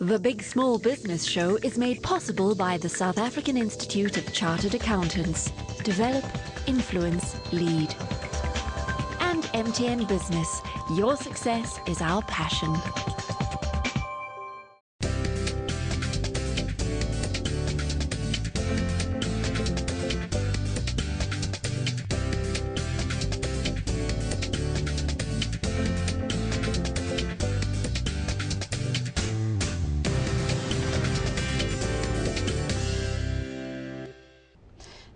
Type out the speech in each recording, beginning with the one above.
The Big Small Business Show is made possible by the South African Institute of Chartered Accountants. Develop, influence, lead. And MTN Business. Your success is our passion.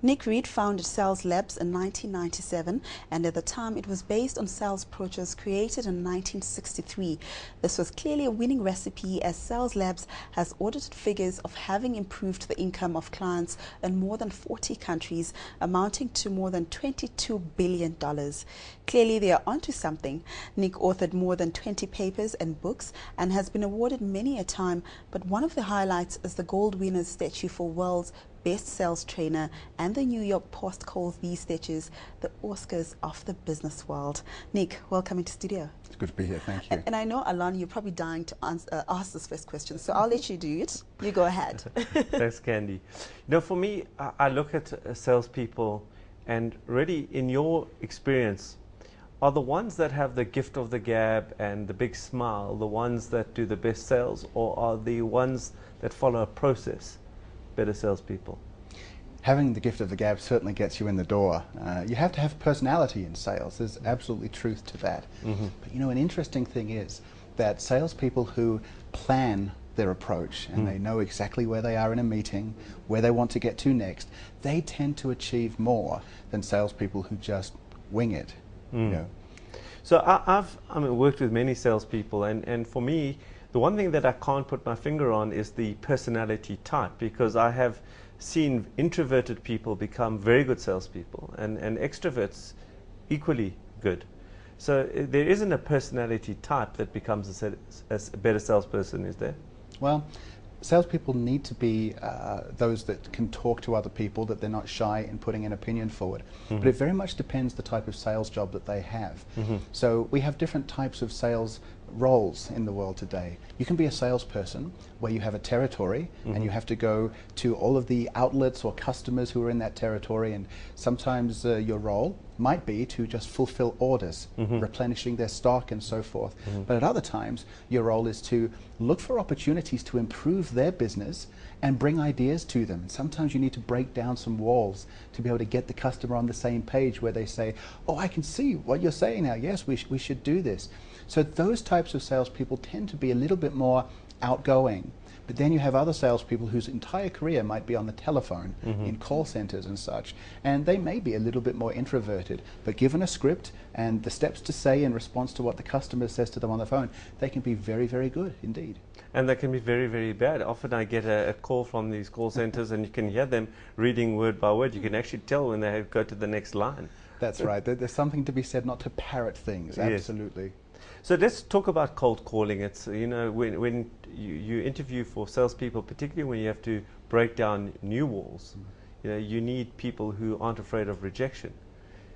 Nick Reed founded Sales Labs in 1997, and at the time it was based on sales approaches created in 1963. This was clearly a winning recipe, as Sales Labs has audited figures of having improved the income of clients in more than 40 countries, amounting to more than $22 billion. Clearly they are onto something. Nick authored more than 20 papers and books and has been awarded many a time, but one of the highlights is the gold winner's statue for World's Best Sales Trainer, and the New York Post calls these statues the Oscars of the business world. Nick, welcome into studio. It's good to be here, thank you. And I know, Alon, you're probably dying to ask this first question, so I'll let you do it. You go ahead. Thanks, Candy. You know, for me, I look at salespeople, and really, in your experience, are the ones that have the gift of the gab and the big smile the ones that do the best sales, or are the ones that follow a process better salespeople? Having the gift of the gab certainly gets you in the door. You have to have personality in sales. There's absolutely truth to that. But you know, an interesting thing is that salespeople who plan their approach and they know exactly where they are in a meeting, where they want to get to next, they tend to achieve more than salespeople who just wing it. You know. So I've worked with many salespeople, and for me, the one thing that I can't put my finger on is the personality type, because I have seen introverted people become very good salespeople and extroverts equally good. So there isn't a personality type that becomes a better salesperson, is there? Well, salespeople need to be those that can talk to other people, that they're not shy in putting an opinion forward. But it very much depends the type of sales job that they have. So we have different types of sales roles in the world today. You can be a salesperson where you have a territory and you have to go to all of the outlets or customers who are in that territory, and sometimes your role might be to just fulfill orders, replenishing their stock and so forth. But at other times your role is to look for opportunities to improve their business and bring ideas to them. And sometimes you need to break down some walls to be able to get the customer on the same page, where they say, oh, I can see what you're saying now, yes, we should do this. So those types of salespeople tend to be a little bit more outgoing. But then you have other salespeople whose entire career might be on the telephone, in call centers and such, and they may be a little bit more introverted, but given a script and the steps to say in response to what the customer says to them on the phone, they can be very, very good indeed. And they can be very, very bad. Often I get a call from these call centers and you can hear them reading word by word. You can actually tell when they go to the next line. That's right. There's something to be said, not to parrot things, absolutely. So let's talk about cold calling. It's, you know, when you interview for salespeople, particularly when you have to break down new walls, you know, you need people who aren't afraid of rejection.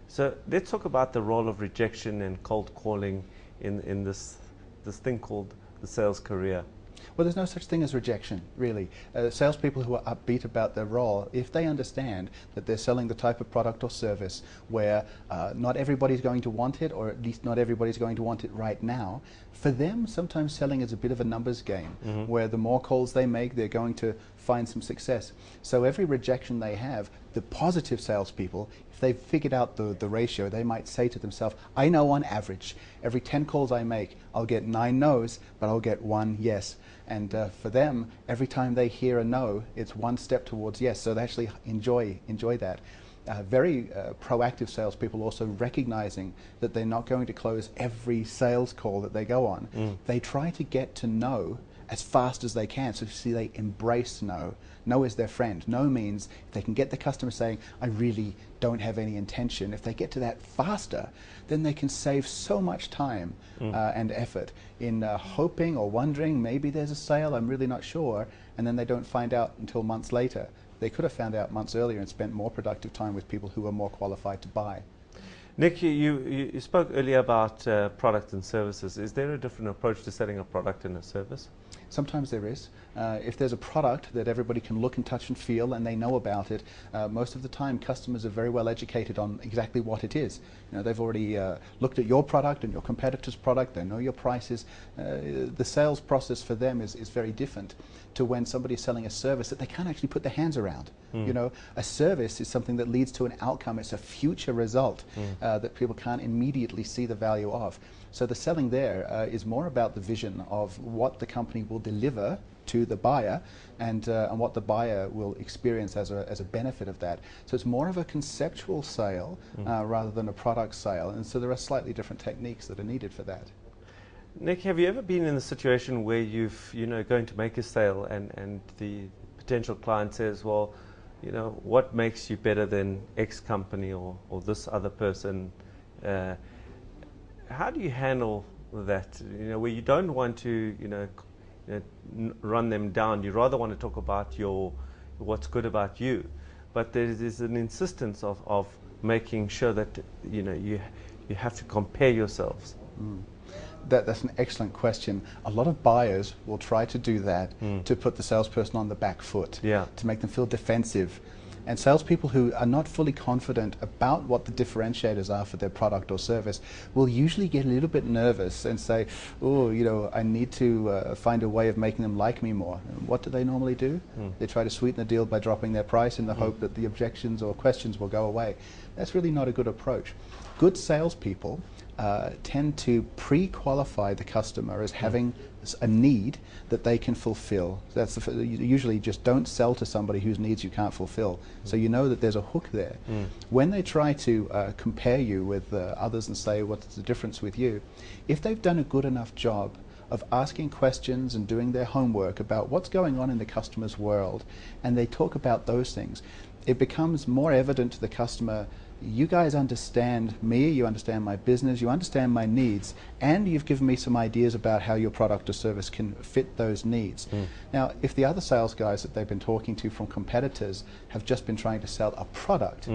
So let's talk about the role of rejection and cold calling in this thing called the sales career. Well, there's no such thing as rejection, really. Salespeople who are upbeat about their role, if they understand that they're selling the type of product or service where not everybody's going to want it, or at least not everybody's going to want it right now, for them, sometimes selling is a bit of a numbers game, where the more calls they make, they're going to find some success. So every rejection they have, the positive salespeople, if they've figured out the ratio, they might say to themselves, I know on average, every 10 calls I make, I'll get 9 no's, but I'll get 1 yes. And for them, every time they hear a no, it's one step towards yes. So they actually enjoy that. Very proactive salespeople also recognizing that they're not going to close every sales call that they go on. They try to get to no as fast as they can. So you see, they embrace no. No is their friend. No means if they can get the customer saying, I really don't have any intention, if they get to that faster, then they can save so much time and effort in hoping or wondering, maybe there's a sale, I'm really not sure, and then they don't find out until months later. They could have found out months earlier and spent more productive time with people who are more qualified to buy. Nick, you spoke earlier about products and services. Is there a different approach to selling a product and a service? Sometimes there is. If there's a product that everybody can look and touch and feel and they know about it, most of the time customers are very well educated on exactly what it is. They've already looked at your product and your competitor's product, they know your prices. The sales process for them is very different to when somebody's selling a service that they can't actually put their hands around. A service is something that leads to an outcome, it's a future result that people can't immediately see the value of. So the selling there is more about the vision of what the company will deliver to the buyer and what the buyer will experience as a benefit of that. So it's more of a conceptual sale rather than a product sale, and so there are slightly different techniques that are needed for that. Nick, have you ever been in a situation where you've, going to make a sale and the potential client says, well, what makes you better than X company or this other person? How do you handle that, where you don't want to, run them down? You rather want to talk about what's good about you, but there's an insistence of making sure that you have to compare yourselves. That's an excellent question. A lot of buyers will try to do that to put the salesperson on the back foot, to make them feel defensive. And salespeople who are not fully confident about what the differentiators are for their product or service will usually get a little bit nervous and say, oh, I need to find a way of making them like me more. And what do they normally do? They try to sweeten the deal by dropping their price in the hope that the objections or questions will go away. That's really not a good approach. Good salespeople tend to pre-qualify the customer as having a need that they can fulfill. You usually just don't sell to somebody whose needs you can't fulfill. So you know that there's a hook there. When they try to compare you with others and say what's the difference with you, if they've done a good enough job of asking questions and doing their homework about what's going on in the customer's world, and they talk about those things, it becomes more evident to the customer, you guys understand me, you understand my business, you understand my needs, and you've given me some ideas about how your product or service can fit those needs. Now, if the other sales guys that they've been talking to from competitors have just been trying to sell a product,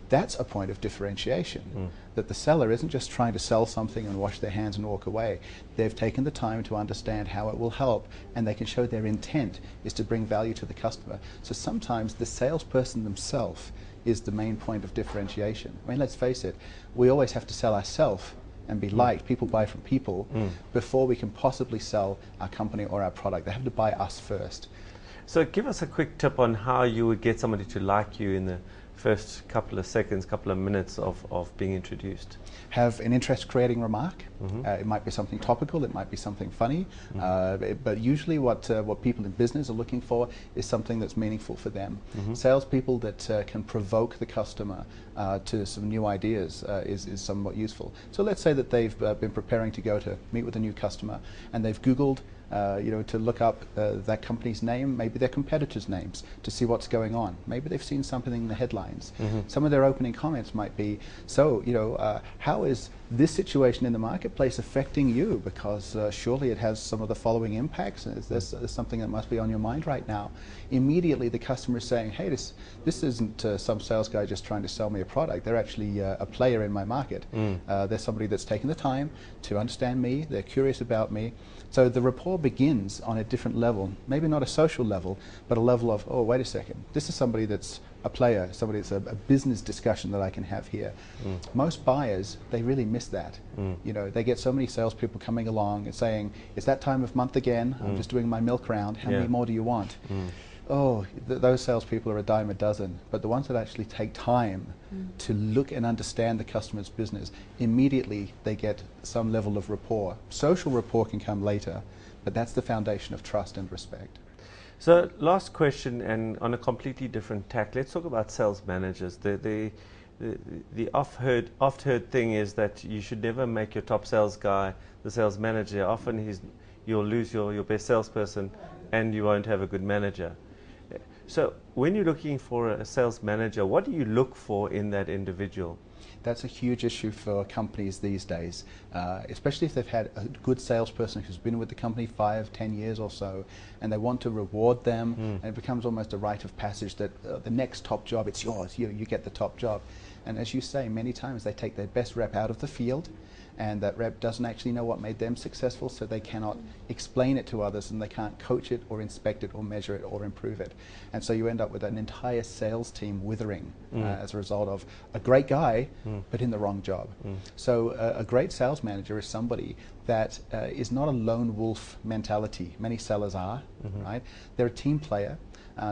that's a point of differentiation, that the seller isn't just trying to sell something and wash their hands and walk away. They've taken the time to understand how it will help, and they can show their intent is to bring value to the customer. So sometimes the salesperson themselves is the main point of differentiation. I mean, let's face it, we always have to sell ourselves and be liked. People buy from people before we can possibly sell our company or our product. They have to buy us first. So give us a quick tip on how you would get somebody to like you in the first couple of seconds, couple of minutes of being introduced. Have an interest-creating remark. It might be something topical, it might be something funny, but usually what people in business are looking for is something that's meaningful for them. Salespeople that can provoke the customer to some new ideas is somewhat useful. So let's say that they've been preparing to go to meet with a new customer, and they've Googled to look up that company's name, maybe their competitors' names, to see what's going on. Maybe they've seen something in the headlines. Some of their opening comments might be, so, how is this situation in the marketplace affecting you? Because surely it has some of the following impacts. There's something that must be on your mind right now. Immediately the customer is saying, hey, this isn't some sales guy just trying to sell me a product. They're actually a player in my market. They're somebody that's taken the time to understand me, they're curious about me. So the rapport begins on a different level, maybe not a social level, but a level of, oh, wait a second, this is somebody that's a player, somebody that's a business discussion that I can have here. Most buyers, they really miss that. They get so many salespeople coming along and saying, it's that time of month again, I'm just doing my milk round, how many more do you want? Oh, those salespeople are a dime a dozen, but the ones that actually take time to look and understand the customer's business, immediately they get some level of rapport. Social rapport can come later, but that's the foundation of trust and respect. So last question, and on a completely different tack, let's talk about sales managers. The oft-heard thing is that you should never make your top sales guy the sales manager. Often you'll lose your best salesperson and you won't have a good manager. So when you're looking for a sales manager, what do you look for in that individual? That's a huge issue for companies these days, especially if they've had a good salesperson who's been with the company 5, 10 years or so, and they want to reward them, and it becomes almost a rite of passage that the next top job, it's yours, you get the top job. And as you say, many times they take their best rep out of the field and that rep doesn't actually know what made them successful, so they cannot explain it to others, and they can't coach it or inspect it or measure it or improve it. And so you end up with an entire sales team withering as a result of a great guy but in the wrong job. So a great sales manager is somebody that is not a lone wolf mentality. Many sellers are, right? They're a team player.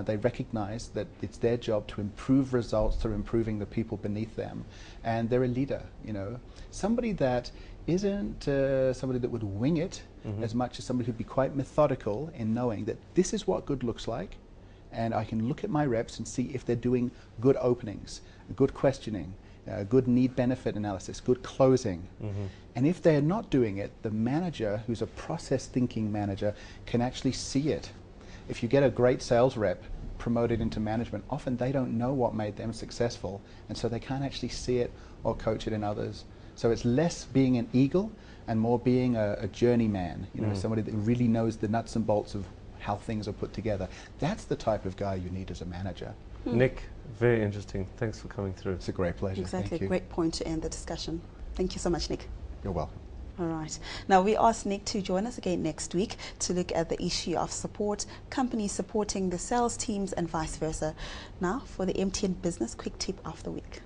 They recognize that it's their job to improve results through improving the people beneath them, and they're a leader. You know, somebody that isn't somebody that would wing it as much as somebody who'd be quite methodical in knowing that this is what good looks like, and I can look at my reps and see if they're doing good openings, good questioning, good need-benefit analysis, good closing. And if they're not doing it, the manager, who's a process-thinking manager, can actually see it. If you get a great sales rep promoted into management, often they don't know what made them successful, and so they can't actually see it or coach it in others. So it's less being an eagle and more being a journeyman, you know, somebody that really knows the nuts and bolts of how things are put together. That's the type of guy you need as a manager. Nick, very interesting. Thanks for coming through. It's a great pleasure. Exactly, Thank you. great point to end the discussion. Thank you so much, Nick. You're welcome. All right. Now, we asked Nick to join us again next week to look at the issue of support, companies supporting the sales teams and vice versa. Now, for the MTN Business Quick Tip of the Week.